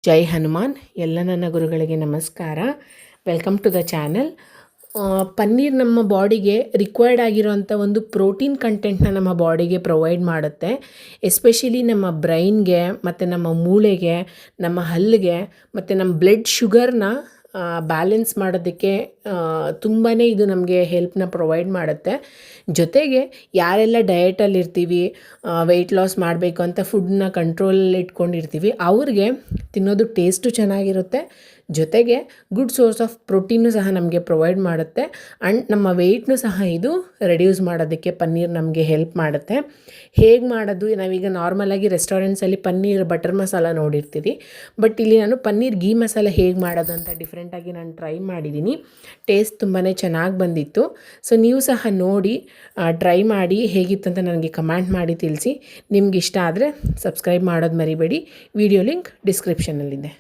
ಜೈ ಹನುಮಾನ್. ಎಲ್ಲ ನನ್ನ ಗುರುಗಳಿಗೆ ನಮಸ್ಕಾರ. Welcome to the channel. Paneer ನಮ್ಮ ಬಾಡಿಗೆ ರಿಕ್ವೈರ್ಡ್ ಆಗಿರೋಂಥ ಒಂದು ಪ್ರೋಟೀನ್ ಕಂಟೆಂಟ್ನ ನಮ್ಮ ಬಾಡಿಗೆ ಪ್ರೊವೈಡ್ ಮಾಡುತ್ತೆ. ಎಸ್ಪೆಷಲಿ ನಮ್ಮ ಬ್ರೈನ್ಗೆ ಮತ್ತು ನಮ್ಮ ಮೂಳೆಗೆ, ನಮ್ಮ ಹಲ್ಲಿಗೆ ಮತ್ತು ನಮ್ಮ ಬ್ಲಡ್ ಶುಗರ್ನ ಬ್ಯಾಲೆನ್ಸ್ ಮಾಡೋದಕ್ಕೆ ತುಂಬಾ ಇದು ನಮಗೆ ಹೆಲ್ಪ್ನ ಪ್ರೊವೈಡ್ ಮಾಡುತ್ತೆ. ಜೊತೆಗೆ ಯಾರೆಲ್ಲ ಡಯಟಲ್ಲಿರ್ತೀವಿ, ವೆಯ್ಟ್ ಲಾಸ್ ಮಾಡಬೇಕು ಅಂತ ಫುಡ್ನ ಕಂಟ್ರೋಲಲ್ಲಿ ಇಟ್ಕೊಂಡಿರ್ತೀವಿ, ಅವ್ರಿಗೆ ತಿನ್ನೋದು ಟೇಸ್ಟು ಚೆನ್ನಾಗಿರುತ್ತೆ. ಜೊತೆಗೆ ಗುಡ್ ಸೋರ್ಸ್ ಆಫ್ ಪ್ರೋಟೀನು ಸಹ ನಮಗೆ ಪ್ರೊವೈಡ್ ಮಾಡುತ್ತೆ. ಆ್ಯಂಡ್ ನಮ್ಮ ವೆಯ್ಟ್ನು ಸಹ ಇದು ರೆಡ್ಯೂಸ್ ಮಾಡೋದಕ್ಕೆ ಪನ್ನೀರ್ ನಮಗೆ ಹೆಲ್ಪ್ ಮಾಡುತ್ತೆ. ಹೇಗೆ ಮಾಡೋದು? ನಾವೀಗ ನಾರ್ಮಲಾಗಿ ರೆಸ್ಟೋರೆಂಟ್ಸಲ್ಲಿ ಪನ್ನೀರ್ ಬಟರ್ ಮಸಾಲ ನೋಡಿರ್ತೀವಿ. ಬಟ್ ಇಲ್ಲಿ ನಾನು ಪನ್ನೀರ್ ಗೀ ಮಸಾಲ ಹೇಗೆ ಮಾಡೋದು ಅಂತ ಡಿಫ್ರೆಂಟಾಗಿ ನಾನು ಟ್ರೈ ಮಾಡಿದ್ದೀನಿ. ಟೇಸ್ಟ್ ತುಂಬಾ ಚೆನ್ನಾಗಿ ಬಂದಿತ್ತು. ಸೊ ನೀವು ಸಹ ನೋಡಿ ಟ್ರೈ ಮಾಡಿ ಹೇಗಿತ್ತು ಅಂತ ನನಗೆ ಕಮೆಂಟ್ ಮಾಡಿ ತಿಳಿಸಿ. ನಿಮ್ಗೆ ಇಷ್ಟ ಆದರೆ ಸಬ್ಸ್ಕ್ರೈಬ್ ಮಾಡೋದು ಮರಿಬೇಡಿ. Video link ಡಿಸ್ಕ್ರಿಪ್ಷನಲ್ಲಿದೆ.